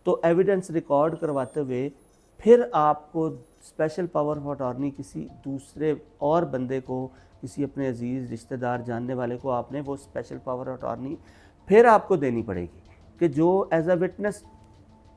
तो evidence record करवाते हुए फिर आपको स्पेशल पावर ऑफ अटॉर्नी किसी दूसरे और बंदे को, किसी अपने अजीज़ रिश्तेदार जानने वाले को आपने वो स्पेशल पावर ऑफ अटॉर्नी फिर आपको देनी पड़ेगी कि जो एज अ विटनेस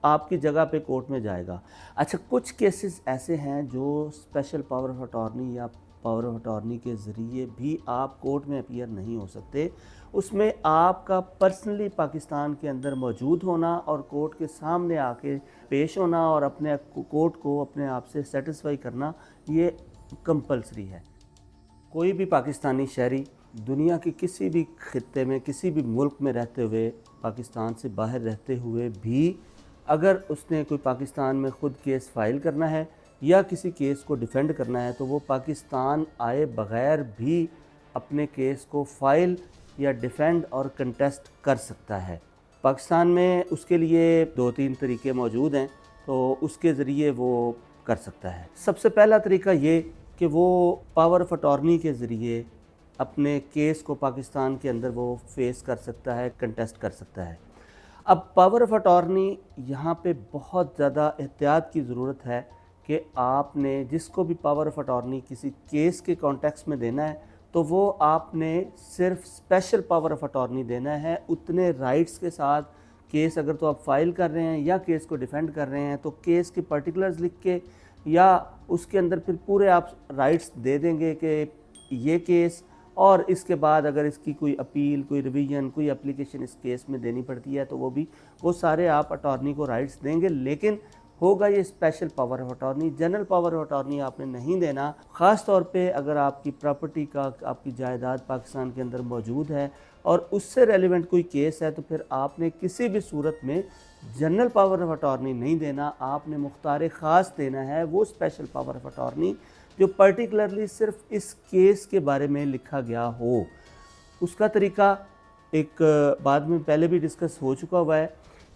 आपकी जगह पे कोर्ट में जाएगा। अच्छा, कुछ केसेस ऐसे हैं जो स्पेशल पावर ऑफ अटॉर्नी या पावर ऑफ अटॉर्नी के ज़रिए भी आप कोर्ट में अपीयर नहीं हो सकते। उसमें आपका पर्सनली पाकिस्तान के अंदर मौजूद होना और कोर्ट के सामने आके पेश होना और अपने कोर्ट को अपने आप से सेटिस्फाई करना, ये कंपलसरी है। कोई भी पाकिस्तानी शहरी दुनिया के किसी भी खित्ते में, किसी भी मुल्क में रहते हुए, पाकिस्तान से बाहर रहते हुए भी अगर उसने कोई पाकिस्तान में ख़ुद केस फ़ाइल करना है या किसी केस को डिफेंड करना है तो वो पाकिस्तान आए बग़ैर भी अपने केस को फ़ाइल या डिफेंड और कंटेस्ट कर सकता है। पाकिस्तान में उसके लिए 2-3 तरीके मौजूद हैं, तो उसके ज़रिए वो कर सकता है। सबसे पहला तरीका ये कि वो पावर ऑफ अटॉर्नी के ज़रिए अपने केस को पाकिस्तान के अंदर वो फेस कर सकता है, कंटेस्ट कर सकता है। अब पावर ऑफ अटॉर्नी यहाँ पे बहुत ज़्यादा एहतियात की ज़रूरत है कि आपने जिसको भी पावर ऑफ अटॉर्नी किसी केस के कॉन्टेक्स्ट में देना है तो वो आपने सिर्फ स्पेशल पावर ऑफ अटॉर्नी देना है। उतने राइट्स के साथ केस अगर तो आप फाइल कर रहे हैं या केस को डिफेंड कर रहे हैं तो केस के पर्टिकुलर्स लिख के या उसके अंदर फिर पूरे आप राइट्स दे देंगे कि ये केस, और इसके बाद अगर इसकी कोई अपील, कोई रिवीजन, कोई एप्लीकेशन इस केस में देनी पड़ती है तो वो सारे आप अटॉर्नी को राइट्स देंगे। लेकिन होगा ये special power of attorney, general power of attorney आपने नहीं देना। ख़ास तौर पे अगर आपकी प्रॉपर्टी का, आपकी जायदाद पाकिस्तान के अंदर मौजूद है और उससे रेलिवेंट कोई केस है तो फिर आपने किसी भी सूरत में जनरल पावर ऑफ अटॉर्नी नहीं देना। आपने मुख्तार ख़ास देना है, वो स्पेशल पावर ऑफ अटॉर्नी जो पर्टिकुलरली सिर्फ इस केस के बारे में लिखा गया हो। उसका तरीका एक बाद में पहले भी डिस्कस हो चुका हुआ है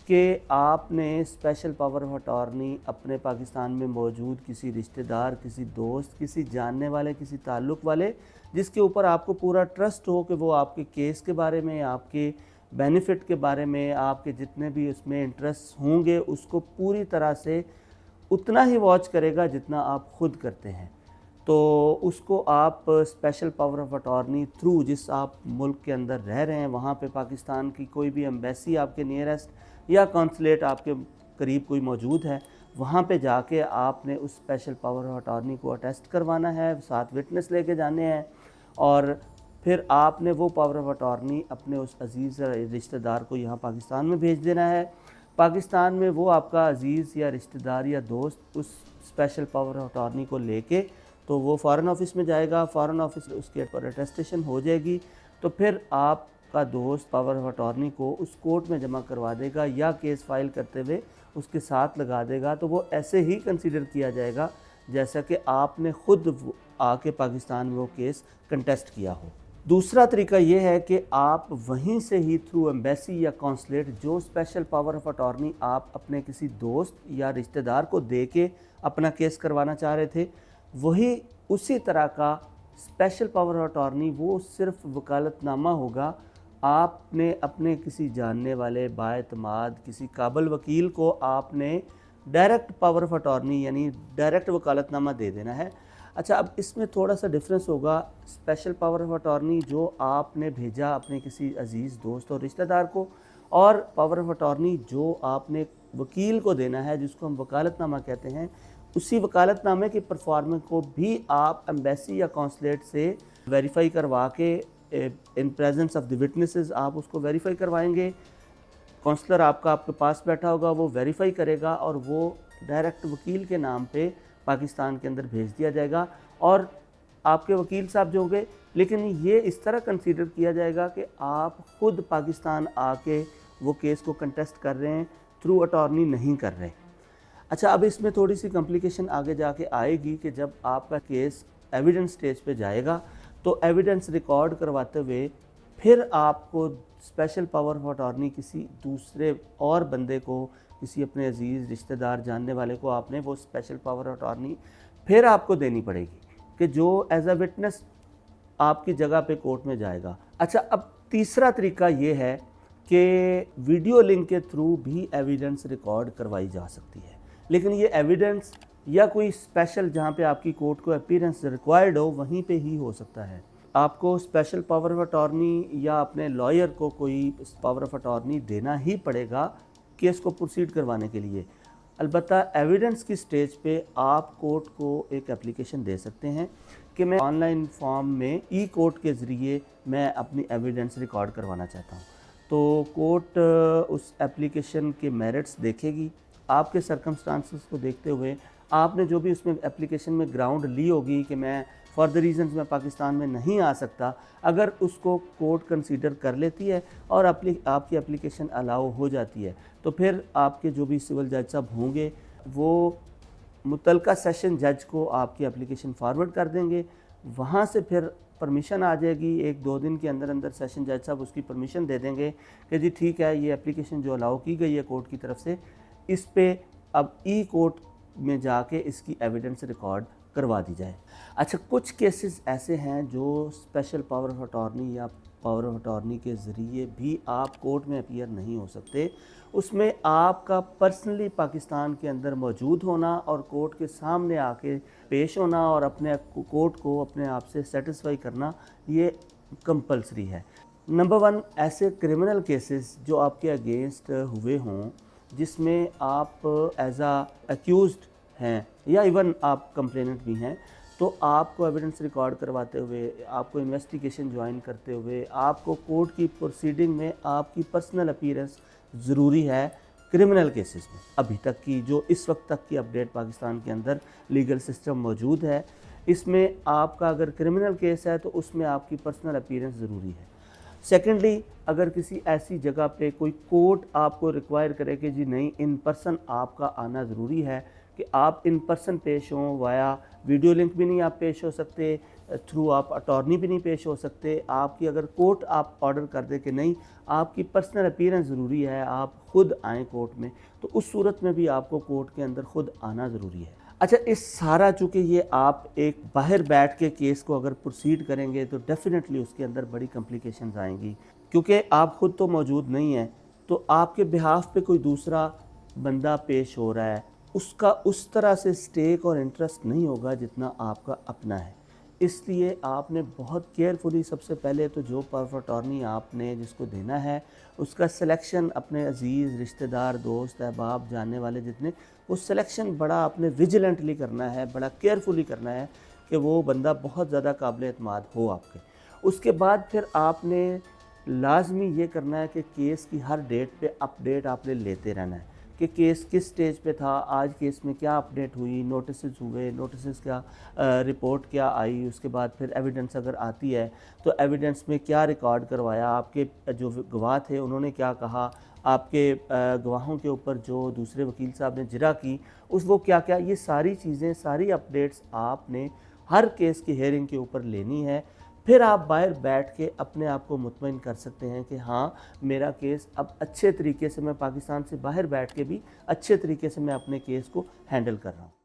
कि आपने स्पेशल पावर ऑफ अटॉर्नी अपने पाकिस्तान में मौजूद किसी रिश्तेदार, किसी दोस्त, किसी जानने वाले, किसी ताल्लुक़ वाले जिसके ऊपर आपको पूरा ट्रस्ट हो कि वो आपके केस के बारे में, आपके बेनिफिट के बारे में, आपके जितने भी उसमें इंटरेस्ट होंगे उसको पूरी तरह से उतना ही वॉच करेगा जितना आप ख़ुद करते हैं। तो उसको आप special power of attorney through, जिस आप मुल्क के अंदर रह रहे हैं वहाँ पे पाकिस्तान की कोई भी एम्बेसी आपके नियरेस्ट या कॉन्सुलेट आपके करीब कोई मौजूद है, वहाँ पे जाके आपने उस स्पेशल पावर ऑफ अटॉर्नी को अटेस्ट करवाना है, साथ विटनेस लेके जाने हैं और फिर आपने वो पावर ऑफ अटॉर्नी अपने उस अजीज़ रिश्तेदार को यहाँ पाकिस्तान में भेज देना है। पाकिस्तान में वो आपका अजीज़ या रिश्तेदार या दोस्त उस स्पेशल पावर ऑफ अटॉर्नी को लेके तो वो फ़ॉरेन ऑफिस में जाएगा, फ़ॉरेन ऑफिस उसके पर अटेस्टेशन हो जाएगी तो फिर आपका दोस्त पावर ऑफ अटॉर्नी को उस कोर्ट में जमा करवा देगा या केस फाइल करते हुए उसके साथ लगा देगा। तो वो ऐसे ही कंसीडर किया जाएगा जैसा कि आपने ख़ुद आके पाकिस्तान में वो केस कंटेस्ट किया हो। दूसरा तरीका ये है कि आप वहीं से ही थ्रू एम्बेसी या कॉन्सुलेट जो स्पेशल पावर ऑफ अटॉर्नी आप अपने किसी दोस्त या रिश्तेदार को दे के अपना केस करवाना चाह रहे थे, वही उसी तरह का स्पेशल पावर ऑफ अटॉर्नी वो सिर्फ वकालतनामा होगा। आपने अपने किसी जानने वाले बाएतमाद किसी काबिल वकील को आपने डायरेक्ट पावर ऑफ अटॉर्नी यानी डायरेक्ट वकालतनामा दे देना है। अच्छा, अब इसमें थोड़ा सा डिफरेंस होगा। स्पेशल पावर ऑफ अटॉर्नी जो आपने भेजा अपने किसी अजीज़ दोस्त और रिश्तेदार को, और पावर ऑफ अटॉर्नी जो आपने वकील को देना है जिसको हम वकालतनामा कहते हैं, उसी वकालतनामे की परफॉर्मेंस को भी आप एम्बेसी या कॉन्सुलेट से वेरीफाई करवा के in presence of the witnesses आप उसको वेरीफाई करवाएंगे। काउंसलर आपका आपके पास बैठा होगा, वो वेरीफाई करेगा और वो डायरेक्ट वकील के नाम पे पाकिस्तान के अंदर भेज दिया जाएगा और आपके वकील साहब जो होंगे, लेकिन ये इस तरह कंसीडर किया जाएगा कि आप ख़ुद पाकिस्तान आके वो केस को कंटेस्ट कर रहे हैं, थ्रू अटॉर्नी नहीं कर रहे। अच्छा, अब इसमें थोड़ी सी कॉम्प्लिकेशन आगे जाके आएगी कि जब आपका केस एविडेंस स्टेज पे जाएगा तो एविडेंस रिकॉर्ड करवाते हुए फिर आपको स्पेशल पावर ऑफ अटॉर्नी किसी दूसरे और बंदे को, किसी अपने अजीज़ रिश्तेदार जानने वाले को आपने वो स्पेशल पावर ऑफ अटॉर्नी फिर आपको देनी पड़ेगी कि जो एज अ विटनेस आपकी जगह पे कोर्ट में जाएगा। अच्छा, अब तीसरा तरीका ये है کہ ویڈیو لنک کے تھرو بھی ایویڈنس ریکارڈ کروائی جا سکتی ہے، لیکن یہ ایویڈنس یا کوئی اسپیشل جہاں پہ آپ کی کورٹ کو اپیرنس ریکوائرڈ ہو وہیں پہ ہی ہو سکتا ہے۔ آپ کو اسپیشل پاور آف اٹارنی یا اپنے لائر کو کوئی پاور آف اٹارنی دینا ہی پڑے گا کیس کو پروسیڈ کروانے کے لیے۔ البتہ ایویڈنس کی سٹیج پہ آپ کورٹ کو ایک اپلیکیشن دے سکتے ہیں کہ میں آن لائن فارم میں ای کورٹ کے ذریعے میں اپنی ایویڈنس ریکارڈ کروانا چاہتا ہوں، تو کورٹ اس اپلیکیشن کے میرٹس دیکھے گی۔ آپ کے سرکمسٹانسز کو دیکھتے ہوئے آپ نے جو بھی اس میں اپلیکیشن میں گراؤنڈ لی ہوگی کہ میں فار دا ریزنز میں پاکستان میں نہیں آ سکتا، اگر اس کو کورٹ کنسیڈر کر لیتی ہے اور آپ کی اپلیکیشن الاؤ ہو جاتی ہے، تو پھر آپ کے جو بھی سول جج صاحب ہوں گے وہ متعلقہ سیشن جج کو آپ کی اپلیکیشن فارورڈ کر دیں گے، وہاں سے پھر پرمیشن آ جائے گی، 1-2 دن کے اندر اندر سیشن جج صاحب اس کی پرمیشن دے دیں گے کہ جی ٹھیک ہے، یہ اپلیکیشن جو الاؤ کی گئی ہے کورٹ کی طرف سے، اس پہ اب ای کورٹ میں جا کے اس کی ایویڈنس ریکارڈ کروا دی جائے۔ اچھا، کچھ کیسز ایسے ہیں جو اسپیشل پاور آف اٹارنی یا پاور آف اٹارنی کے ذریعے بھی آپ کورٹ میں اپیئر نہیں ہو سکتے، اس میں آپ کا پرسنلی پاکستان کے اندر موجود ہونا اور کورٹ کے سامنے آ کے پیش ہونا اور اپنے کورٹ کو اپنے آپ سے سیٹسفائی کرنا، یہ کمپلسری ہے۔ نمبر 1، ایسے کرمنل کیسز جو آپ کے اگینسٹ ہوئے ہوں جس میں آپ ایز ایکیوزڈ ہیں یا ایون آپ کمپلیننٹ بھی ہیں، تو آپ کو ایویڈنس ریکارڈ کرواتے ہوئے، آپ کو انویسٹیگیشن جوائن کرتے ہوئے، آپ کو کورٹ کی پروسیڈنگ میں آپ کی پرسنل اپیرنس ضروری ہے کرمنل کیسز میں۔ ابھی تک کی جو اس وقت تک کی اپڈیٹ پاکستان کے اندر لیگل سسٹم موجود ہے، اس میں آپ کا اگر کرمنل کیس ہے تو اس میں آپ کی پرسنل اپیرنس ضروری ہے۔ سیکنڈلی، اگر کسی ایسی جگہ پہ کوئی کورٹ آپ کو ریکوائر کرے کہ جی نہیں، ان پرسن آپ کا آنا ضروری ہے، کہ آپ ان پرسن پیش ہوں، وایا ویڈیو لنک بھی نہیں آپ پیش ہو سکتے، تھرو آپ اٹارنی بھی نہیں پیش ہو سکتے، آپ کی اگر کورٹ آپ آرڈر کر دے کہ نہیں، آپ کی پرسنل اپیرنس ضروری ہے، آپ خود آئیں کورٹ میں، تو اس صورت میں بھی آپ کو کورٹ کے اندر خود آنا ضروری ہے۔ اچھا، اس سارا چونکہ یہ آپ ایک باہر بیٹھ کے کیس کو اگر پروسیڈ کریں گے تو ڈیفینیٹلی اس کے اندر بڑی کمپلیکیشنز آئیں گی، کیونکہ آپ خود تو موجود نہیں ہیں، تو آپ کے بہاف پہ کوئی دوسرا بندہ پیش ہو رہا ہے، اس کا اس طرح سے سٹیک اور انٹرسٹ نہیں ہوگا جتنا آپ کا اپنا ہے۔ اس لیے آپ نے بہت کیئرفلی سب سے پہلے تو جو پاور آف اٹارنی آپ نے جس کو دینا ہے، اس کا سلیکشن اپنے عزیز رشتہ دار، دوست، احباب، جاننے والے جتنے، وہ سلیکشن بڑا آپ نے ویجیلنٹلی کرنا ہے، بڑا کیئرفلی کرنا ہے کہ وہ بندہ بہت زیادہ قابل اعتماد ہو آپ کے۔ اس کے بعد پھر آپ نے لازمی یہ کرنا ہے کہ کیس کی ہر ڈیٹ پہ اپڈیٹ آپ نے لیتے رہنا ہے کہ کیس کس سٹیج پہ تھا، آج کیس میں کیا اپڈیٹ ہوئی، نوٹسز ہوئے، نوٹسز کیا، رپورٹ کیا آئی، اس کے بعد پھر ایویڈنس اگر آتی ہے تو ایویڈنس میں کیا ریکارڈ کروایا، آپ کے جو گواہ تھے انہوں نے کیا کہا، آپ کے گواہوں کے اوپر جو دوسرے وکیل صاحب نے جرح کی وہ کیا کیا، یہ ساری چیزیں، ساری اپڈیٹس آپ نے ہر کیس کی ہیئرنگ کے اوپر لینی ہے۔ پھر آپ باہر بیٹھ کے اپنے آپ کو مطمئن کر سکتے ہیں کہ ہاں، میرا کیس اب اچھے طریقے سے، میں پاکستان سے باہر بیٹھ کے بھی اچھے طریقے سے میں اپنے کیس کو ہینڈل کر رہا ہوں۔